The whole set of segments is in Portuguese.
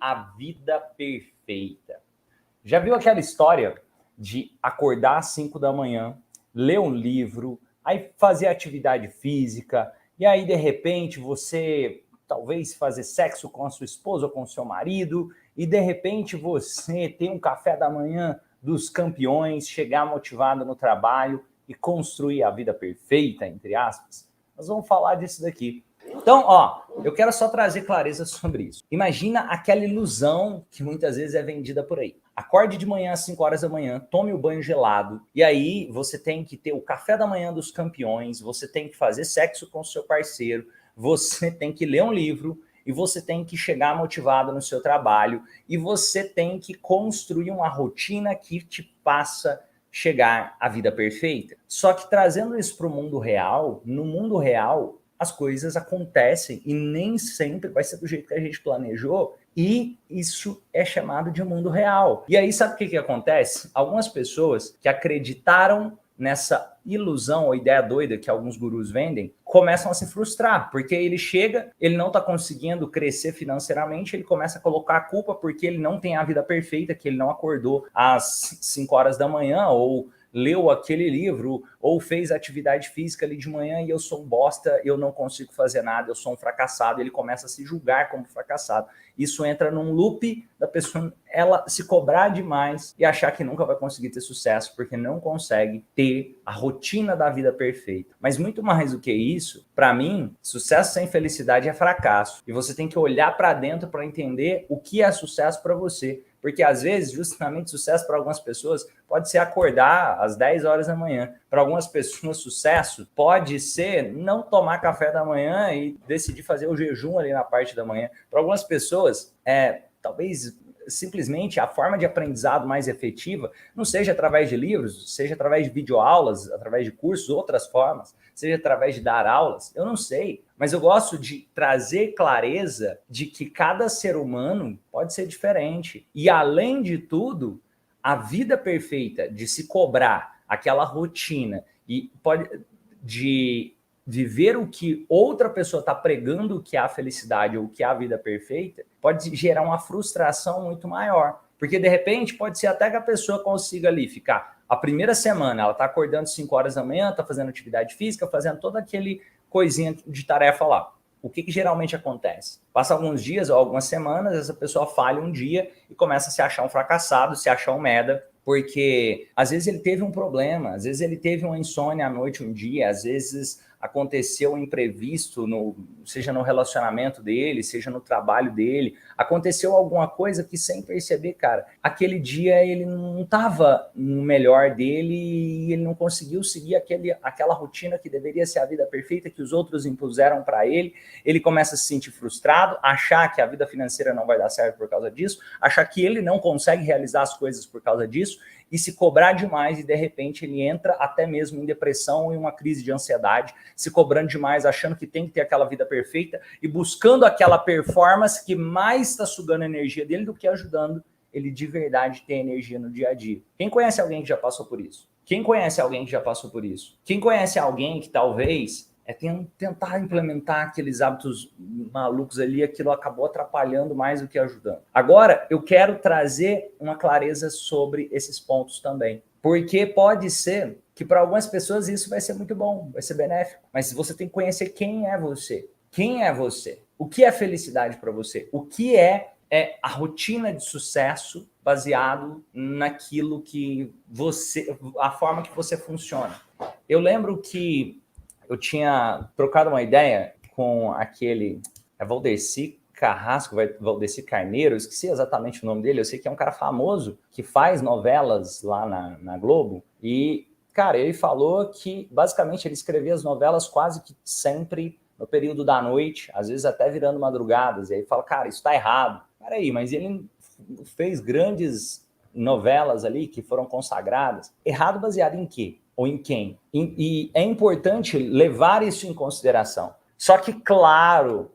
a vida perfeita. Já viu aquela história de acordar às 5 da manhã, ler um livro, aí fazer atividade física, e aí de repente você talvez fazer sexo com a sua esposa ou com o seu marido, e de repente você ter um café da manhã dos campeões, chegar motivado no trabalho e construir a vida perfeita, entre aspas? Nós vamos falar disso daqui. Então, eu quero só trazer clareza sobre isso. Imagina aquela ilusão que muitas vezes é vendida por aí. Acorde de manhã às 5 horas da manhã, tome o banho gelado, e aí você tem que ter o café da manhã dos campeões, você tem que fazer sexo com o seu parceiro, você tem que ler um livro, e você tem que chegar motivado no seu trabalho, e você tem que construir uma rotina que te faça chegar à vida perfeita. Só que trazendo isso para o mundo real, no mundo real, as coisas acontecem e nem sempre vai ser do jeito que a gente planejou, e isso é chamado de mundo real. E aí sabe o que acontece? Algumas pessoas que acreditaram nessa ilusão ou ideia doida que alguns gurus vendem, começam a se frustrar, porque ele chega, ele não está conseguindo crescer financeiramente, ele começa a colocar a culpa porque ele não tem a vida perfeita, que ele não acordou às 5 horas da manhã, ou leu aquele livro, ou fez atividade física ali de manhã, e eu sou um bosta, eu não consigo fazer nada, eu sou um fracassado. Ele começa a se julgar como fracassado. Isso entra num loop da pessoa, ela se cobrar demais e achar que nunca vai conseguir ter sucesso, porque não consegue ter a rotina da vida perfeita. Mas muito mais do que isso, para mim, sucesso sem felicidade é fracasso. E você tem que olhar para dentro para entender o que é sucesso para você. Porque às vezes, justamente, sucesso para algumas pessoas pode ser acordar às 10 horas da manhã. Para algumas pessoas, sucesso pode ser não tomar café da manhã e decidir fazer o jejum ali na parte da manhã. Para algumas pessoas, talvez simplesmente a forma de aprendizado mais efetiva não seja através de livros, seja através de videoaulas, através de cursos, outras formas, seja através de dar aulas, eu não sei. Mas eu gosto de trazer clareza de que cada ser humano pode ser diferente. E, além de tudo, a vida perfeita de se cobrar aquela rotina e de viver o que outra pessoa está pregando que é a felicidade ou que é a vida perfeita, pode gerar uma frustração muito maior. Porque, de repente, pode ser até que a pessoa consiga ali ficar a primeira semana, ela está acordando 5 horas da manhã, está fazendo atividade física, fazendo toda aquele coisinha de tarefa lá. O que geralmente acontece? Passa alguns dias ou algumas semanas, essa pessoa falha um dia e começa a se achar um fracassado, se achar um merda, porque às vezes ele teve um problema, às vezes ele teve uma insônia à noite um dia, às vezes aconteceu um imprevisto, seja no relacionamento dele, seja no trabalho dele, aconteceu alguma coisa que, sem perceber, cara, aquele dia ele não estava no melhor dele e ele não conseguiu seguir aquela rotina que deveria ser a vida perfeita que os outros impuseram para ele. Ele começa a se sentir frustrado, achar que a vida financeira não vai dar certo por causa disso, achar que ele não consegue realizar as coisas por causa disso, e se cobrar demais, e de repente ele entra até mesmo em depressão e uma crise de ansiedade, se cobrando demais, achando que tem que ter aquela vida perfeita e buscando aquela performance que mais está sugando a energia dele do que ajudando ele de verdade ter energia no dia a dia. Quem conhece alguém que já passou por isso? Quem conhece alguém que já passou por isso? Quem conhece alguém que talvez tentar implementar aqueles hábitos malucos ali, aquilo acabou atrapalhando mais do que ajudando. Agora, eu quero trazer uma clareza sobre esses pontos também. Porque pode ser que para algumas pessoas isso vai ser muito bom, vai ser benéfico. Mas você tem que conhecer quem é você. Quem é você? O que é felicidade para você? O que é a rotina de sucesso baseado naquilo que você, a forma que você funciona. Eu lembro que eu tinha trocado uma ideia com aquele Valdeci Carrasco, Valdeci Carneiro, eu esqueci exatamente o nome dele, eu sei que é um cara famoso que faz novelas lá na Globo, e, cara, ele falou que, basicamente, ele escrevia as novelas quase que sempre no período da noite, às vezes até virando madrugadas, e aí fala, cara, isso tá errado. Peraí, mas ele fez grandes novelas ali que foram consagradas. Errado baseado em quê? Ou em quem? E é importante levar isso em consideração. Só que, claro,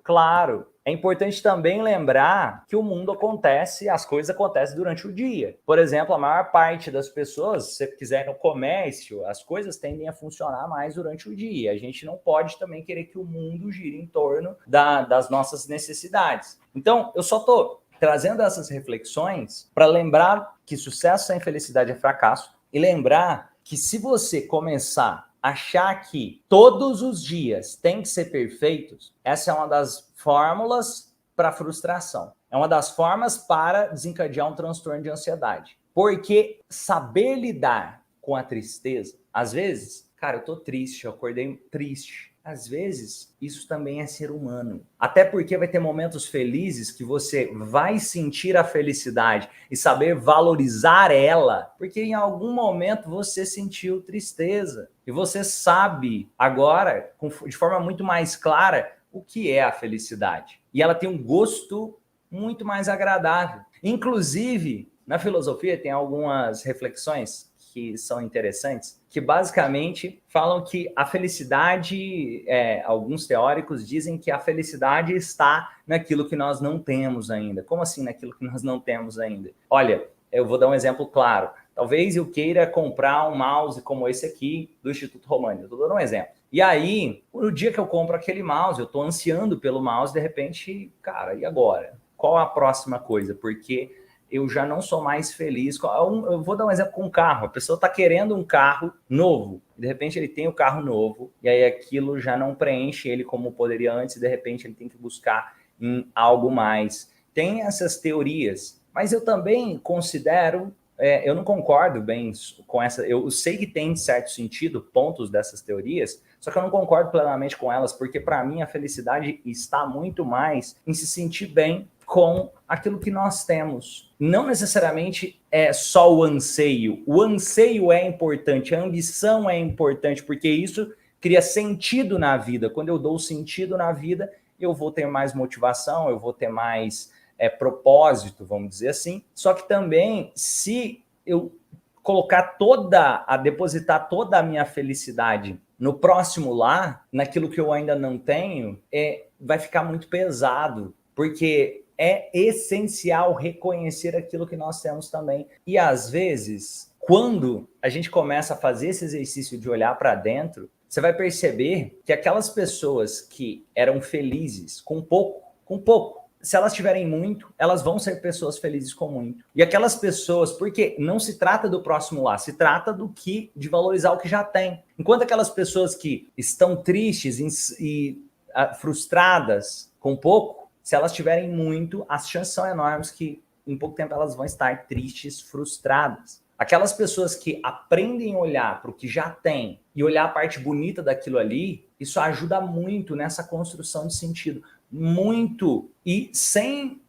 é importante também lembrar que o mundo acontece, as coisas acontecem durante o dia. Por exemplo, a maior parte das pessoas, se você quiser ir no comércio, as coisas tendem a funcionar mais durante o dia. A gente não pode também querer que o mundo gire em torno das nossas necessidades. Então, eu só estou trazendo essas reflexões para lembrar que sucesso sem felicidade é fracasso e lembrar que se você começar a achar que todos os dias tem que ser perfeitos, essa é uma das fórmulas para frustração. É uma das formas para desencadear um transtorno de ansiedade. Porque saber lidar com a tristeza, às vezes, cara, eu tô triste, eu acordei triste. Às vezes, isso também é ser humano. Até porque vai ter momentos felizes que você vai sentir a felicidade e saber valorizar ela, porque em algum momento você sentiu tristeza. E você sabe agora, de forma muito mais clara, o que é a felicidade. E ela tem um gosto muito mais agradável. Inclusive, na filosofia tem algumas reflexões que são interessantes, que basicamente falam que a felicidade, alguns teóricos dizem que a felicidade está naquilo que nós não temos ainda. Como assim naquilo que nós não temos ainda? Olha, eu vou dar um exemplo claro. Talvez eu queira comprar um mouse como esse aqui do Instituto Romani. Eu estou dando um exemplo. E aí, no dia que eu compro aquele mouse, eu estou ansiando pelo mouse, de repente, cara, e agora? Qual a próxima coisa? Porque eu já não sou mais feliz. Eu vou dar um exemplo com um carro. A pessoa está querendo um carro novo. De repente ele tem o carro novo e aí aquilo já não preenche ele como poderia antes. E de repente ele tem que buscar em algo mais. Tem essas teorias. Mas eu também considero... eu não concordo bem com essa... Eu sei que tem, em certo sentido, pontos dessas teorias, só que eu não concordo plenamente com elas, porque para mim a felicidade está muito mais em se sentir bem com aquilo que nós temos. Não necessariamente é só o anseio. O anseio é importante, a ambição é importante, porque isso cria sentido na vida. Quando eu dou sentido na vida, eu vou ter mais motivação, eu vou ter mais propósito, vamos dizer assim. Só que também, se eu depositar toda a minha felicidade no próximo lá, naquilo que eu ainda não tenho, vai ficar muito pesado, porque é essencial reconhecer aquilo que nós temos também. E às vezes, quando a gente começa a fazer esse exercício de olhar para dentro, você vai perceber que aquelas pessoas que eram felizes com pouco, se elas tiverem muito, elas vão ser pessoas felizes com muito. E aquelas pessoas, porque não se trata do próximo lá, se trata de valorizar o que já tem. Enquanto aquelas pessoas que estão tristes e frustradas com pouco, se elas tiverem muito, as chances são enormes que em pouco tempo elas vão estar tristes, frustradas. Aquelas pessoas que aprendem a olhar para o que já tem e olhar a parte bonita daquilo ali, isso ajuda muito nessa construção de sentido. Muito. E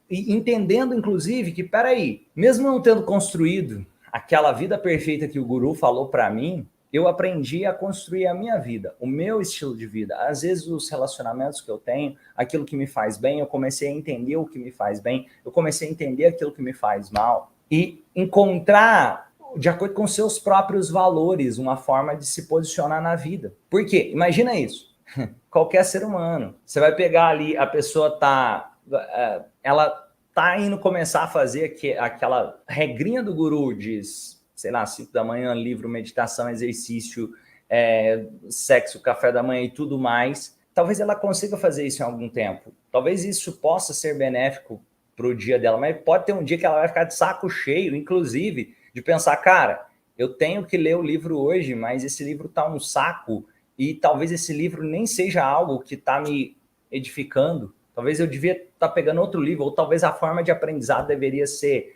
entendendo, inclusive, que, peraí, mesmo não tendo construído aquela vida perfeita que o guru falou para mim, eu aprendi a construir a minha vida, o meu estilo de vida. Às vezes os relacionamentos que eu tenho, aquilo que me faz bem, eu comecei a entender o que me faz bem, eu comecei a entender aquilo que me faz mal e encontrar, de acordo com seus próprios valores, uma forma de se posicionar na vida. Por quê? Imagina isso. Qualquer ser humano. Você vai pegar ali, a pessoa ela tá indo começar a fazer aquela regrinha do guru, diz, sei lá, 5 da manhã, livro, meditação, exercício, sexo, café da manhã e tudo mais. Talvez ela consiga fazer isso em algum tempo. Talvez isso possa ser benéfico para o dia dela, mas pode ter um dia que ela vai ficar de saco cheio, inclusive, de pensar, cara, eu tenho que ler o livro hoje, mas esse livro tá um saco e talvez esse livro nem seja algo que tá me edificando. Talvez eu devia estar pegando outro livro, ou talvez a forma de aprendizado deveria ser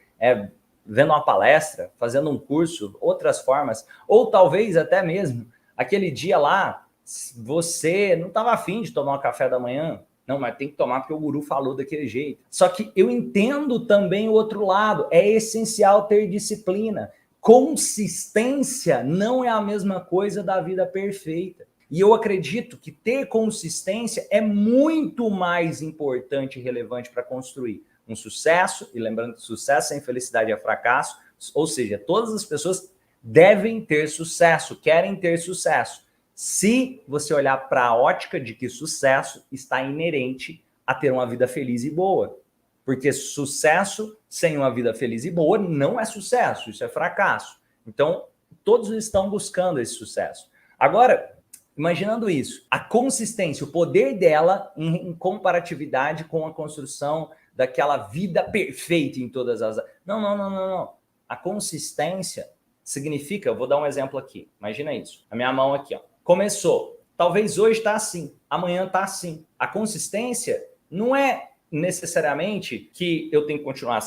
vendo uma palestra, fazendo um curso, outras formas, ou talvez até mesmo aquele dia lá, você não estava afim de tomar um café da manhã, não, mas tem que tomar porque o guru falou daquele jeito. Só que eu entendo também o outro lado, é essencial ter disciplina. Consistência não é a mesma coisa da vida perfeita. E eu acredito que ter consistência é muito mais importante e relevante para construir um sucesso, e lembrando que sucesso sem felicidade é fracasso, ou seja, todas as pessoas devem ter sucesso, querem ter sucesso. Se você olhar para a ótica de que sucesso está inerente a ter uma vida feliz e boa. Porque sucesso sem uma vida feliz e boa não é sucesso, isso é fracasso. Então, todos estão buscando esse sucesso. Agora, imaginando isso, a consistência, o poder dela em comparatividade com a construção daquela vida perfeita em todas as... Não. A consistência significa, eu vou dar um exemplo aqui, imagina isso, a minha mão aqui, ó, começou, talvez hoje está assim, amanhã está assim. A consistência não é necessariamente que eu tenho que continuar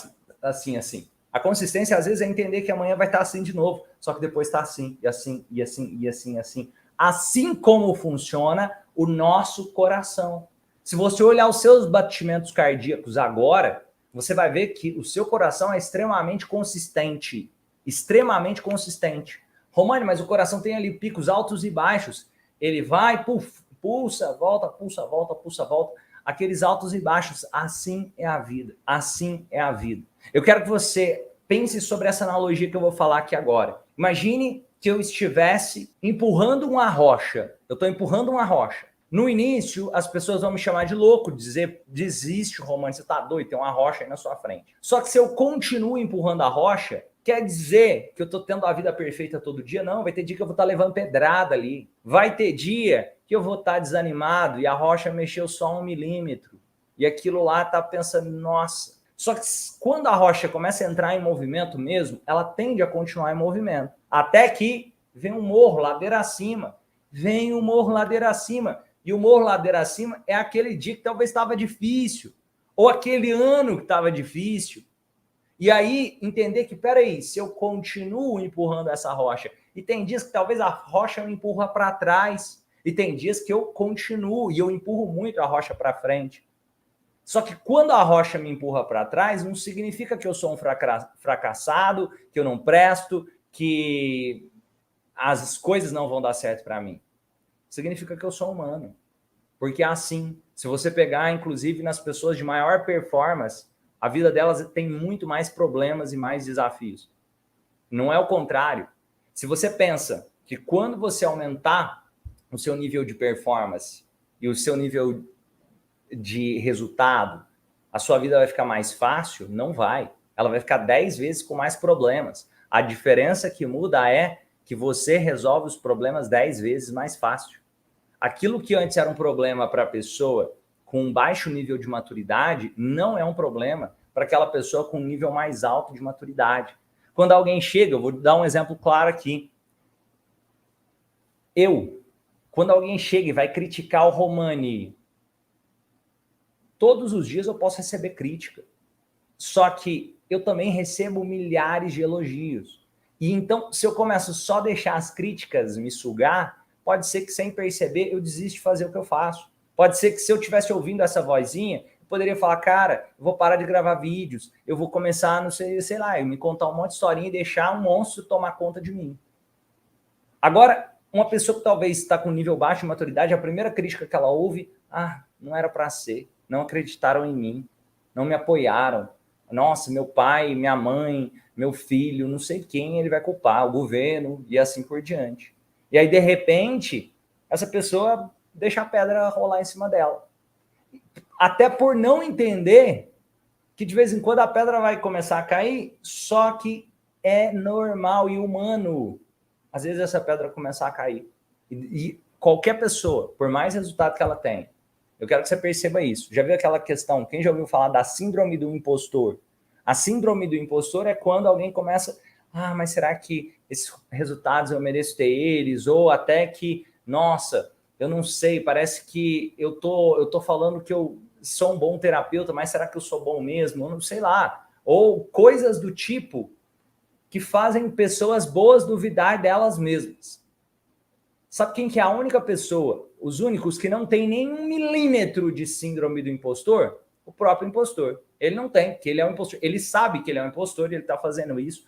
assim. A consistência, às vezes, é entender que amanhã vai estar assim de novo, só que depois está assim, e assim, e assim, e assim, e assim. Assim como funciona o nosso coração. Se você olhar os seus batimentos cardíacos agora, você vai ver que o seu coração é extremamente consistente. Extremamente consistente. Romani, mas o coração tem ali picos altos e baixos. Ele vai, pulsa, volta, pulsa, volta, pulsa, volta. Aqueles altos e baixos. Assim é a vida. Assim é a vida. Eu quero que você pense sobre essa analogia que eu vou falar aqui agora. Imagine que eu estivesse empurrando uma rocha. Eu estou empurrando uma rocha. No início, as pessoas vão me chamar de louco, dizer, desiste, Romani, você está doido, tem uma rocha aí na sua frente. Só que se eu continuo empurrando a rocha, quer dizer que eu estou tendo a vida perfeita todo dia? Não, vai ter dia que eu vou estar levando pedrada ali. Vai ter dia que eu vou estar desanimado e a rocha mexeu só 1 milímetro. E aquilo lá está pensando, nossa. Só que quando a rocha começa a entrar em movimento mesmo, ela tende a continuar em movimento. Até que vem um morro, ladeira acima. Vem um morro, ladeira acima. E o morro, ladeira acima é aquele dia que talvez estava difícil. Ou aquele ano que estava difícil. E aí, entender que, peraí, se eu continuo empurrando essa rocha, e tem dias que talvez a rocha me empurra para trás, e tem dias que eu continuo e eu empurro muito a rocha para frente. Só que quando a rocha me empurra para trás, não significa que eu sou um fracassado, que eu não presto, que as coisas não vão dar certo para mim. Significa que eu sou humano. Porque é assim. Se você pegar, inclusive, nas pessoas de maior performance, a vida delas tem muito mais problemas e mais desafios. Não é o contrário. Se você pensa que quando você aumentar o seu nível de performance e o seu nível de resultado, a sua vida vai ficar mais fácil? Não vai. Ela vai ficar 10 vezes com mais problemas. A diferença que muda é que você resolve os problemas 10 vezes mais fácil. Aquilo que antes era um problema para a pessoa com um baixo nível de maturidade não é um problema para aquela pessoa com um nível mais alto de maturidade. Quando alguém chega, eu vou dar um exemplo claro aqui. Quando alguém chega e vai criticar o Romani, todos os dias eu posso receber crítica. Só que eu também recebo milhares de elogios. E então, se eu começo só a deixar as críticas me sugar, pode ser que sem perceber eu desista de fazer o que eu faço. Pode ser que se eu estivesse ouvindo essa vozinha, eu poderia falar, cara, eu vou parar de gravar vídeos, eu vou começar, não sei lá, eu me contar um monte de historinha e deixar um monstro tomar conta de mim. Agora, uma pessoa que talvez está com nível baixo de maturidade, a primeira crítica que ela ouve, não era para ser, não acreditaram em mim, não me apoiaram. Nossa, meu pai, minha mãe, meu filho, não sei quem ele vai culpar, o governo e assim por diante. E aí, de repente, essa pessoa deixa a pedra rolar em cima dela. Até por não entender que de vez em quando a pedra vai começar a cair, só que é normal e humano. Às vezes essa pedra começar a cair. E qualquer pessoa, por mais resultado que ela tenha, eu quero que você perceba isso. Já viu aquela questão, quem já ouviu falar da síndrome do impostor? A síndrome do impostor é quando alguém começa, mas será que esses resultados eu mereço ter eles? Ou até que, nossa, eu não sei, parece que eu tô falando que eu sou um bom terapeuta, mas será que eu sou bom mesmo? Eu não sei lá. Ou coisas do tipo que fazem pessoas boas duvidar delas mesmas. Sabe quem que é a única pessoa, os únicos que não tem nem 1 milímetro de síndrome do impostor? O próprio impostor. Ele não tem, porque ele é um impostor. Ele sabe que ele é um impostor e ele está fazendo isso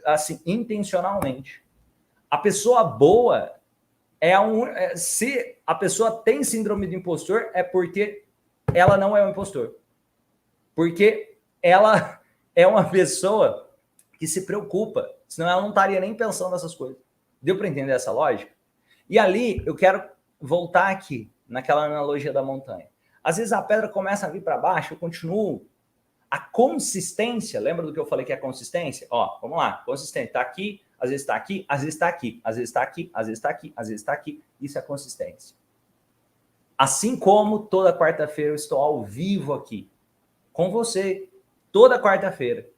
assim, intencionalmente. A pessoa boa se a pessoa tem síndrome do impostor, é porque ela não é um impostor. Porque ela é uma pessoa que se preocupa, senão ela não estaria nem pensando nessas coisas. Deu para entender essa lógica? E ali eu quero voltar aqui, naquela analogia da montanha. Às vezes a pedra começa a vir para baixo, eu continuo. A consistência, lembra do que eu falei que é consistência? Ó, vamos lá, consistência, está aqui, às vezes está aqui, às vezes está aqui, às vezes está aqui, às vezes está aqui, às vezes está aqui. Isso é consistência. Assim como toda quarta-feira eu estou ao vivo aqui. com você, toda quarta-feira.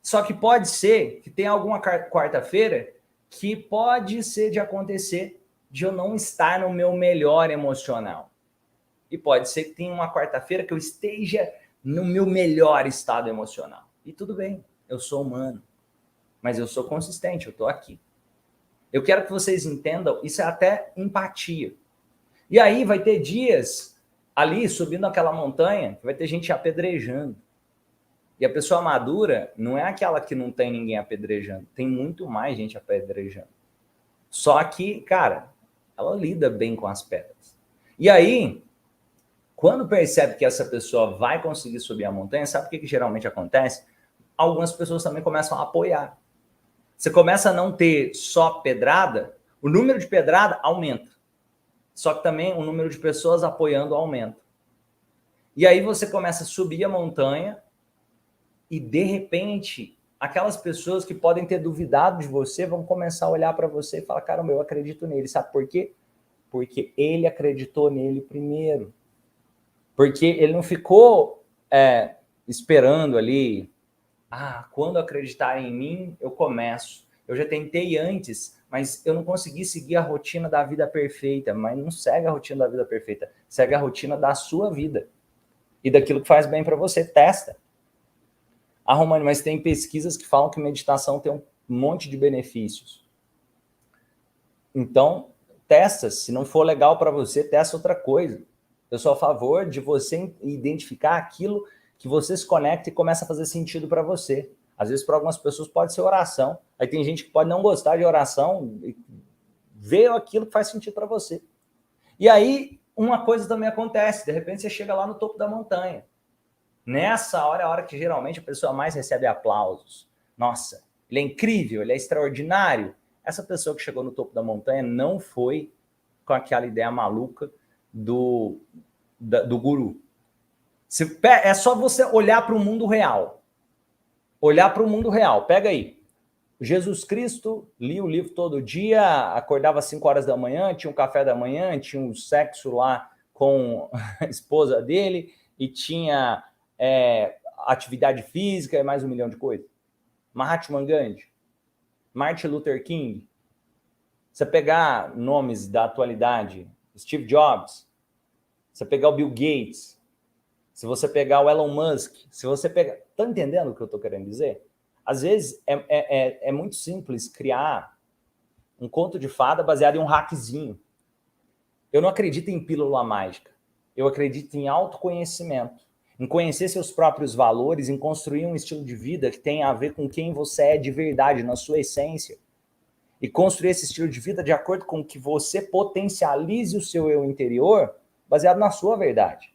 Só que pode ser que tenha alguma quarta-feira que pode ser de acontecer de eu não estar no meu melhor emocional. E pode ser que tenha uma quarta-feira que eu esteja no meu melhor estado emocional. E tudo bem, eu sou humano, mas eu sou consistente, eu estou aqui. Eu quero que vocês entendam, isso é até empatia. E aí vai ter dias ali, subindo aquela montanha, que vai ter gente apedrejando. E a pessoa madura não é aquela que não tem ninguém apedrejando, tem muito mais gente apedrejando. Só que, cara, ela lida bem com as pedras. E aí, quando percebe que essa pessoa vai conseguir subir a montanha, sabe o que geralmente acontece? Algumas pessoas também começam a apoiar. Você começa a não ter só pedrada, o número de pedrada aumenta. Só que também o número de pessoas apoiando aumenta. E aí você começa a subir a montanha e, de repente, aquelas pessoas que podem ter duvidado de você vão começar a olhar para você e falar, caramba, eu acredito nele. Sabe por quê? Porque ele acreditou nele primeiro. Porque ele não ficou esperando ali, quando acreditarem em mim, eu começo. Eu já tentei antes, mas eu não consegui seguir a rotina da vida perfeita. Mas não segue a rotina da vida perfeita, segue a rotina da sua vida e daquilo que faz bem para você. Testa. Romane, mas tem pesquisas que falam que meditação tem um monte de benefícios. Então, testa. Se não for legal para você, testa outra coisa. Eu sou a favor de você identificar aquilo que você se conecta e começa a fazer sentido para você. Às vezes, para algumas pessoas, pode ser oração. Aí tem gente que pode não gostar de oração e ver aquilo que faz sentido para você. E aí, uma coisa também acontece. De repente, você chega lá no topo da montanha. Nessa hora é a hora que geralmente a pessoa mais recebe aplausos. Nossa, ele é incrível, ele é extraordinário. Essa pessoa que chegou no topo da montanha não foi com aquela ideia maluca do guru. É só você olhar para o mundo real. Olhar para o mundo real. Pega aí. Jesus Cristo lia o livro todo dia, acordava às 5 horas da manhã, tinha um café da manhã, tinha um sexo lá com a esposa dele e tinha atividade física e mais um milhão de coisas. Mahatma Gandhi, Martin Luther King. Você pegar nomes da atualidade, Steve Jobs, você pegar o Bill Gates, se você pegar o Elon Musk, se você pegar... Tá entendendo o que eu tô querendo dizer? Às vezes é muito simples criar um conto de fada baseado em um hackzinho. Eu não acredito em pílula mágica. Eu acredito em autoconhecimento, em conhecer seus próprios valores, em construir um estilo de vida que tenha a ver com quem você é de verdade, na sua essência. E construir esse estilo de vida de acordo com que você potencialize o seu eu interior, baseado na sua verdade.